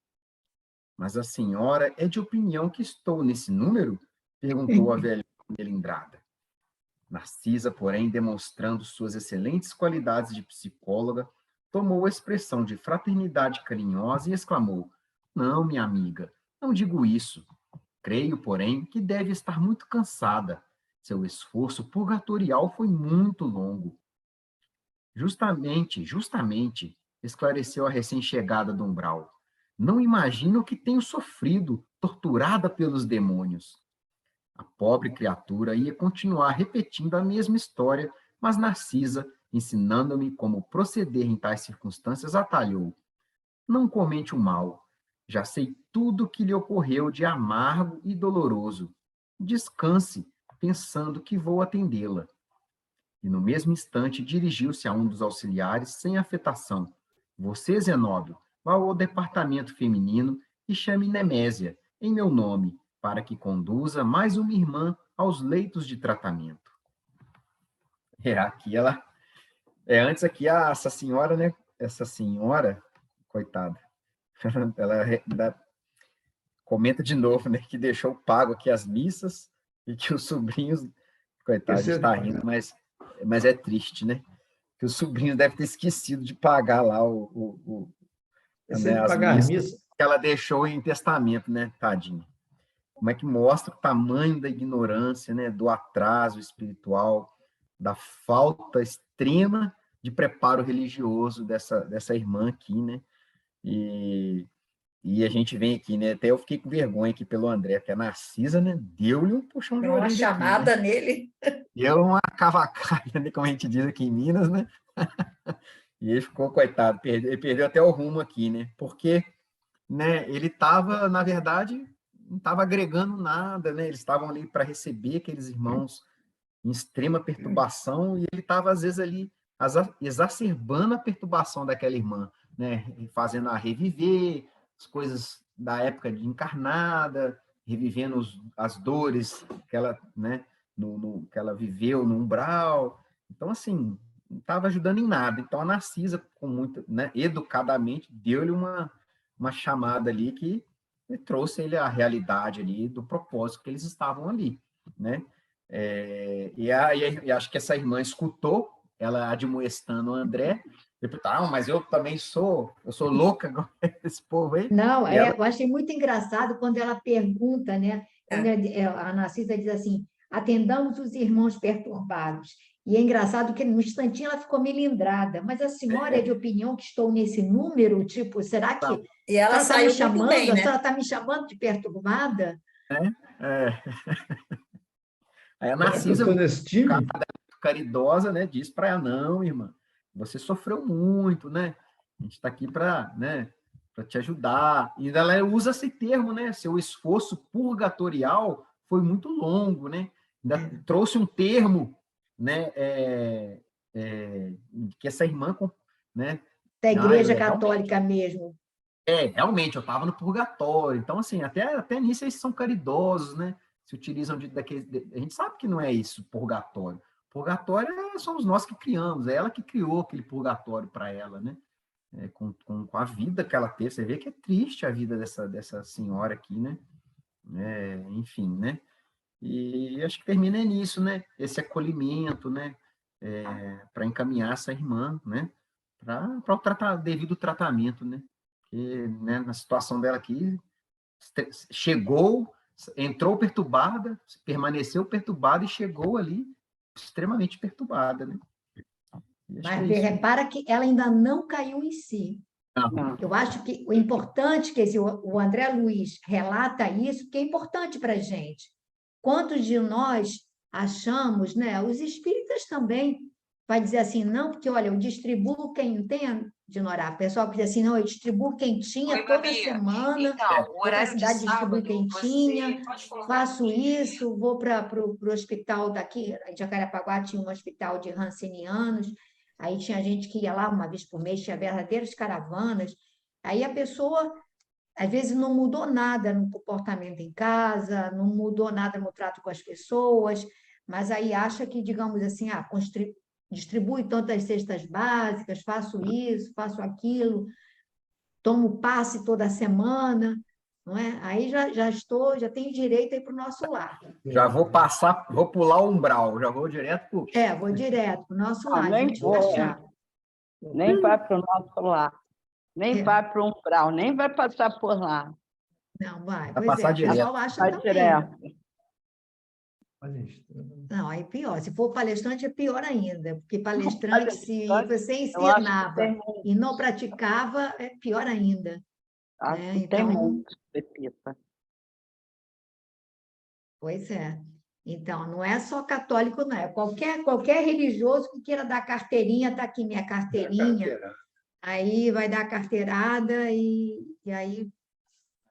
Mas a senhora é de opinião que estou nesse número? Perguntou a velha melindrada. Narcisa, porém, demonstrando suas excelentes qualidades de psicóloga, tomou a expressão de fraternidade carinhosa e exclamou: não, minha amiga, não digo isso. Creio, porém, que deve estar muito cansada. Seu esforço purgatorial foi muito longo. Justamente, esclareceu a recém-chegada do umbral. Não imagino o que tenho sofrido, torturada pelos demônios. A pobre criatura ia continuar repetindo a mesma história, mas Narcisa, ensinando-me como proceder em tais circunstâncias, atalhou. Não comente o mal. Já sei tudo o que lhe ocorreu de amargo e doloroso. Descanse, pensando que vou atendê-la. E no mesmo instante dirigiu-se a um dos auxiliares sem afetação. Você, Zenóbio, vá ao departamento feminino e chame Nemésia, em meu nome, para que conduza mais uma irmã aos leitos de tratamento. Aqui ela... antes aqui, essa senhora, né? Essa senhora, coitada, ela comenta de novo, né? Que deixou pago aqui as missas e que os sobrinhos... Coitado, está rindo, mas é triste, né? Que os sobrinhos devem ter esquecido de pagar lá né, as missas que ela deixou em testamento, né? Tadinha. Como é que mostra o tamanho da ignorância, né? Do atraso espiritual, da falta extrema de preparo religioso dessa irmã aqui, né? E a gente vem aqui, né? Até eu fiquei com vergonha aqui pelo André, porque a Narcisa, né? Deu-lhe um puxão de orelha. Uma chamada aqui, né? nele. Deu uma cavacalha, né? Como a gente diz aqui em Minas, né? E ele ficou, coitado, ele perdeu até o rumo aqui, né? Porque, né, ele estava, na verdade, não estava agregando nada, né? Eles estavam ali para receber aqueles irmãos em extrema perturbação e ele estava, às vezes, ali exacerbando a perturbação daquela irmã, né? Fazendo a reviver as coisas da época de encarnada, revivendo as dores que ela, né, que ela viveu no umbral. Então, assim, não estava ajudando em nada. Então, a Narcisa, com muito, né, educadamente, deu-lhe uma chamada ali que trouxe ele à realidade ali do propósito que eles estavam ali, né? E acho que essa irmã escutou ela admoestando o André, mas eu também sou louca igual esse povo aí. Não, eu achei muito engraçado quando ela pergunta, né? Quando a Narcisa diz assim, atendamos os irmãos perturbados. E é engraçado que no instantinho ela ficou melindrada, mas a senhora é de opinião que estou nesse número? Tipo, será que E ela está me saiu chamando? muito bem, A né? senhora está me chamando de perturbada? Aí a Narcisa, eu nesse time. caridosa, né, diz para ela, não, irmã, você sofreu muito, né? A gente está aqui para, né, para te ajudar. E ela usa esse termo, né? Seu esforço purgatorial foi muito longo, né? Ainda trouxe um termo, né? Que essa irmã, né? Da Igreja Católica mesmo. Realmente, eu estava no purgatório. Então, assim, até nisso eles são caridosos, né? Se utilizam a gente sabe que não é isso, purgatório. Purgatório somos nós que criamos, é ela que criou aquele purgatório para ela, né? Com a vida que ela teve. Você vê que é triste a vida dessa senhora aqui, né? Enfim, né? E acho que termina nisso, né? Esse acolhimento, né? Para encaminhar essa irmã, né? Para o devido tratamento, né? Porque, né, na situação dela aqui, entrou perturbada, permaneceu perturbada e chegou ali extremamente perturbada, né? Mas repara que ela ainda não caiu em si. Não. Eu acho que o importante que o André Luiz relata isso, que é importante para a gente. Quantos de nós achamos, né? Os espíritas também vai dizer assim, não, porque olha, eu distribuo quem tem, Dinorá, o pessoal que diz assim, não, eu distribuu quentinha toda semana, então, o vou para a horário de cidade, distribuo sábado, quentinha, pode colocar faço aqui. isso, vou para o hospital daqui, em Jacarepaguá tinha um hospital de rancenianos, aí tinha gente que ia lá uma vez por mês, tinha verdadeiras caravanas, aí a pessoa, às vezes, não mudou nada no comportamento em casa, não mudou nada no trato com as pessoas, mas aí acha que, digamos assim, distribui tantas cestas básicas, faço isso, faço aquilo, tomo passe toda semana, não é? Aí já tenho direito aí para o nosso lar. Já vou pular o umbral, já vou direto para vou direto para o nosso lar, nem gente vou, achar. Nem vai para o nosso lar, nem vai para o umbral, nem vai passar por lá. Não, vai. Vai Pois passar o direto. pessoal acha Vai também. direto. Não, aí pior. Se for palestrante, é pior ainda, porque palestrante, se você eu acho que ensinava tem muito. e não praticava, é pior ainda. Acho né? que tem Então, muito, Pepita. pois é. Então, não é só católico, não. É qualquer religioso que queira dar carteirinha, está aqui minha carteirinha. Aí vai dar carteirada e aí...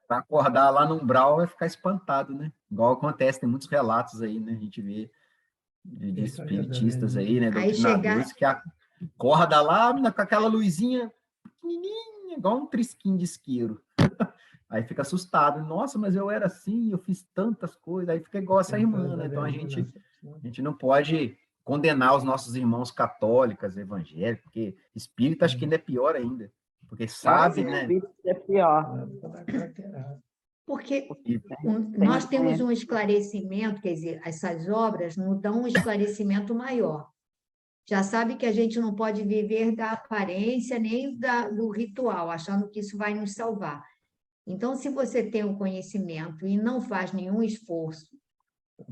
Para acordar lá no umbral vai ficar espantado, né? Igual acontece, tem muitos relatos aí, né? A gente vê de espiritistas aí, né? Aí Doutrinadores que acorda lá com aquela luzinha pequenininha, igual um trisquinho de isqueiro. Aí fica assustado. Nossa, mas eu era assim, eu fiz tantas coisas. Aí fica igual essa irmã, né? Então a gente não pode condenar os nossos irmãos católicos, evangélicos, porque espírita acho que ainda é pior ainda. Porque sabe, né? É pior. Porque nós temos um esclarecimento, quer dizer, essas obras nos dão um esclarecimento maior. Já sabe que a gente não pode viver da aparência nem do ritual, achando que isso vai nos salvar. Então, se você tem o conhecimento e não faz nenhum esforço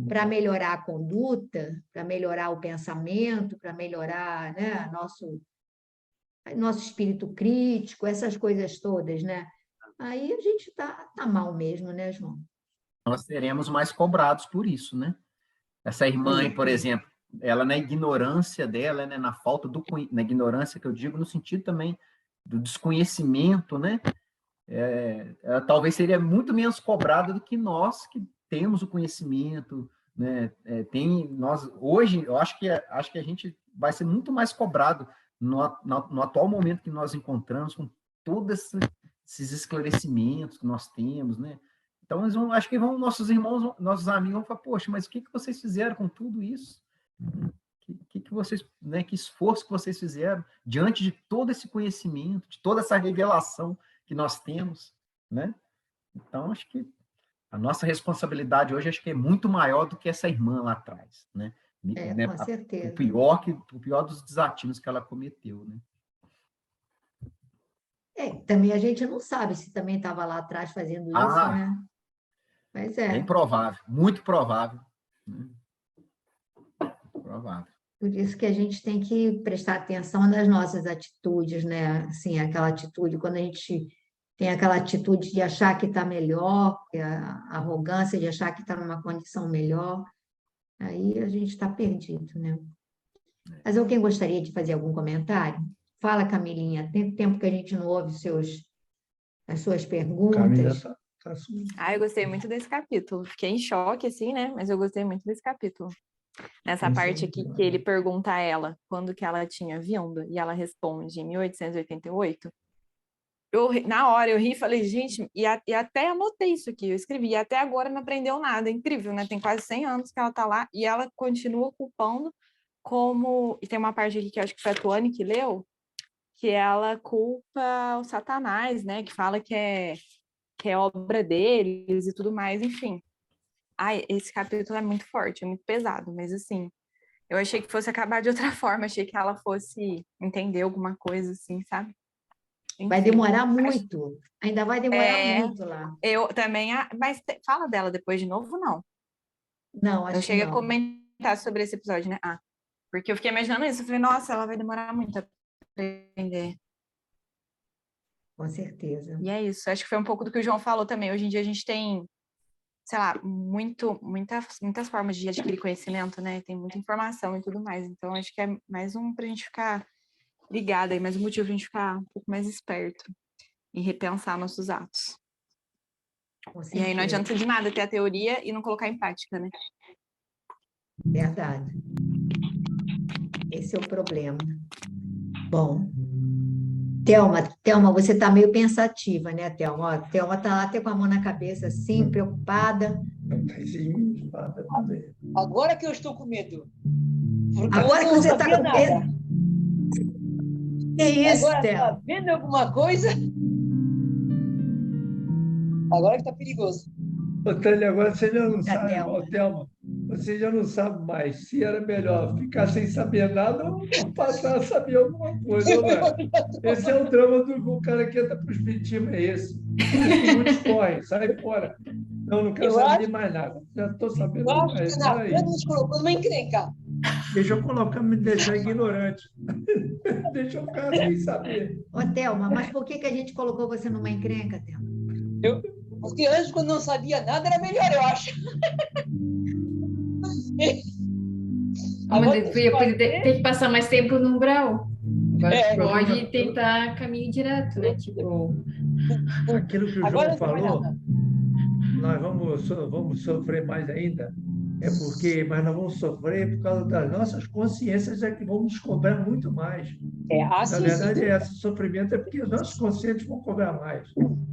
para melhorar a conduta, para melhorar o pensamento, para melhorar, né, nosso espírito crítico, essas coisas todas, né? Aí a gente tá mal mesmo, né, João? Nós seremos mais cobrados por isso, né? Essa irmã, por exemplo, ela na ignorância dela, né, na falta na ignorância que eu digo, no sentido também do desconhecimento, né? Ela talvez seria muito menos cobrada do que nós que temos o conhecimento, né? Nós hoje, eu acho que a gente vai ser muito mais cobrado no atual momento que nós encontramos com todos esses esclarecimentos que nós temos, né? Então, acho que nossos irmãos, nossos amigos vão falar, poxa, mas o que vocês fizeram com tudo isso? Que vocês, né, que esforço que vocês fizeram diante de todo esse conhecimento, de toda essa revelação que nós temos, né? Então, acho que a nossa responsabilidade hoje acho que é muito maior do que essa irmã lá atrás, né? Com certeza. O pior dos desatinos que ela cometeu, né? Também a gente não sabe se também estava lá atrás fazendo isso, né? Mas Bem provável, muito provável. Né? Provável. Por isso que a gente tem que prestar atenção nas nossas atitudes, né? Assim, aquela atitude, quando a gente tem aquela atitude de achar que está melhor, a arrogância de achar que está numa condição melhor, aí a gente está perdido, né? Mas alguém gostaria de fazer algum comentário? Fala, Camilinha, tem tempo que a gente não ouve as suas perguntas. Eu gostei muito desse capítulo. Fiquei em choque, assim, né? Mas eu gostei muito desse capítulo. Nessa parte aqui que ele pergunta a ela quando que ela tinha vindo, e ela responde em 1888. Na hora eu ri e falei, gente, e até anotei isso aqui, eu escrevi, e até agora não aprendeu nada, é incrível, né? Tem quase 100 anos que ela tá lá, e ela continua culpando e tem uma parte aqui que eu acho que foi a Tuane que leu, que ela culpa o Satanás, né? Que fala que é obra deles e tudo mais, enfim. Esse capítulo é muito forte, é muito pesado, mas assim, eu achei que fosse acabar de outra forma, achei que ela fosse entender alguma coisa assim, sabe? Enfim, vai demorar muito, ainda vai demorar muito lá. Eu também, mas fala dela depois de novo, não? Não, acho que não. Eu cheguei a comentar sobre esse episódio, né? Porque eu fiquei imaginando isso, eu falei, nossa, ela vai demorar muito a aprender. Com certeza. E é isso, acho que foi um pouco do que o João falou também, hoje em dia a gente tem, sei lá, muitas formas de adquirir conhecimento, né? Tem muita informação e tudo mais. Então, acho que é mais pra gente ficar ligada e mais um motivo pra gente ficar um pouco mais esperto e repensar nossos atos. E aí não adianta de nada ter a teoria e não colocar em prática, né? Verdade. Esse é o problema. Bom, Thelma, você está meio pensativa, né, Thelma? A Thelma está lá até com a mão na cabeça, assim, preocupada. Agora que eu estou com medo. Agora que você está com medo. Que isso, agora Thelma? Está vendo alguma coisa? Agora que está perigoso. Tânia, agora você já não sabe, Thelma, você já não sabe mais se era melhor ficar sem saber nada ou passar a saber alguma coisa. Esse é o drama do cara que entra para o espiritismo, é esse. Muitos correm, sai fora. Não quero saber de mais nada. Já estou sabendo mais. Eu acho que na frente nos colocou numa encrenca. Deixa eu colocar, me deixar ignorante. Deixa eu ficar sem saber. Ô, Thelma, mas por que a gente colocou você numa encrenca, Thelma? Porque antes, quando não sabia nada, era melhor, eu acho. Agora Mas tem que fazer- tem que passar mais tempo no umbral. Agora É. pode tentar caminho direto, né? Tipo, Aquilo que o Agora João não vai falou, nada. nós vamos sofrer mais ainda, mas nós vamos sofrer por causa das nossas consciências é que vão nos cobrar muito mais. Na Sim, verdade, sim. esse sofrimento é porque os nossos conscientes vão cobrar mais,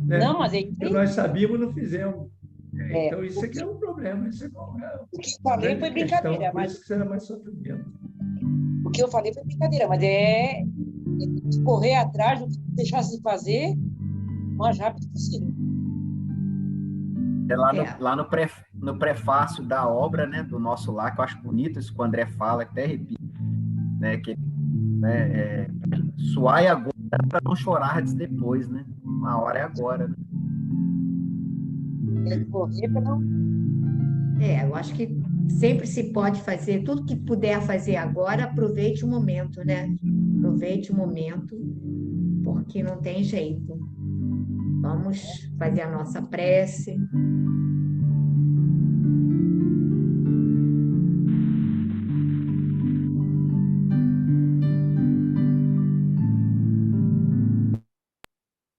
né? Não, mas é Porque nós sabíamos e não fizemos. É, Então, isso aqui é um problema, isso é o que eu uma falei grande foi questão, brincadeira, por mas isso que será mais sofrimento. o que eu falei foi brincadeira, mas é correr atrás do que deixasse de fazer o mais rápido possível. É lá É. no prefácio da obra, né, do nosso lar, que eu acho bonito isso que o André fala, até repito, né, que suai agora para não chorar depois, né? Uma hora é agora, né? Tem que correr para não. Eu acho que sempre se pode fazer, tudo que puder fazer agora, aproveite o momento, né? Aproveite o momento, porque não tem jeito. Vamos fazer a nossa prece.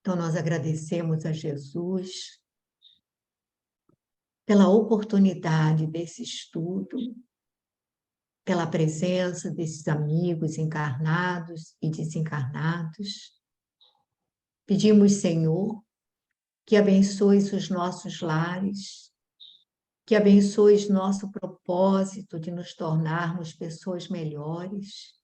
Então, nós agradecemos a Jesus pela oportunidade desse estudo, pela presença desses amigos encarnados e desencarnados. Pedimos, Senhor, que abençoes os nossos lares, que abençoes nosso propósito de nos tornarmos pessoas melhores,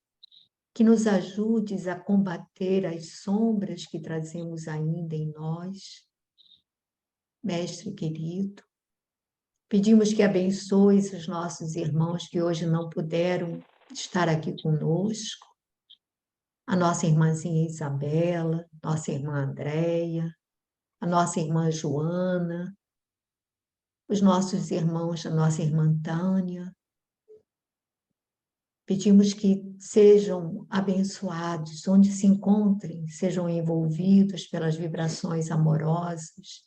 que nos ajudes a combater as sombras que trazemos ainda em nós. Mestre querido, pedimos que abençoes os nossos irmãos que hoje não puderam estar aqui conosco, a nossa irmãzinha Isabela, nossa irmã Andréia, a nossa irmã Joana, os nossos irmãos, a nossa irmã Tânia. Pedimos que sejam abençoados, onde se encontrem, sejam envolvidos pelas vibrações amorosas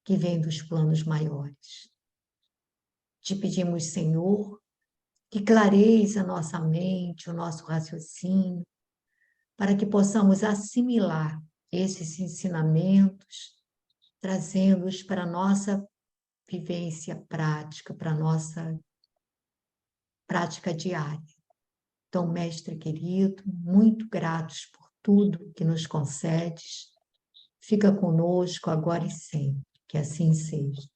que vêm dos planos maiores. Te pedimos, Senhor, que clareis a nossa mente, o nosso raciocínio, para que possamos assimilar esses ensinamentos, trazendo-os para a nossa vivência prática, para a nossa prática diária. Então, mestre querido, muito gratos por tudo que nos concedes. Fica conosco agora e sempre, que assim seja.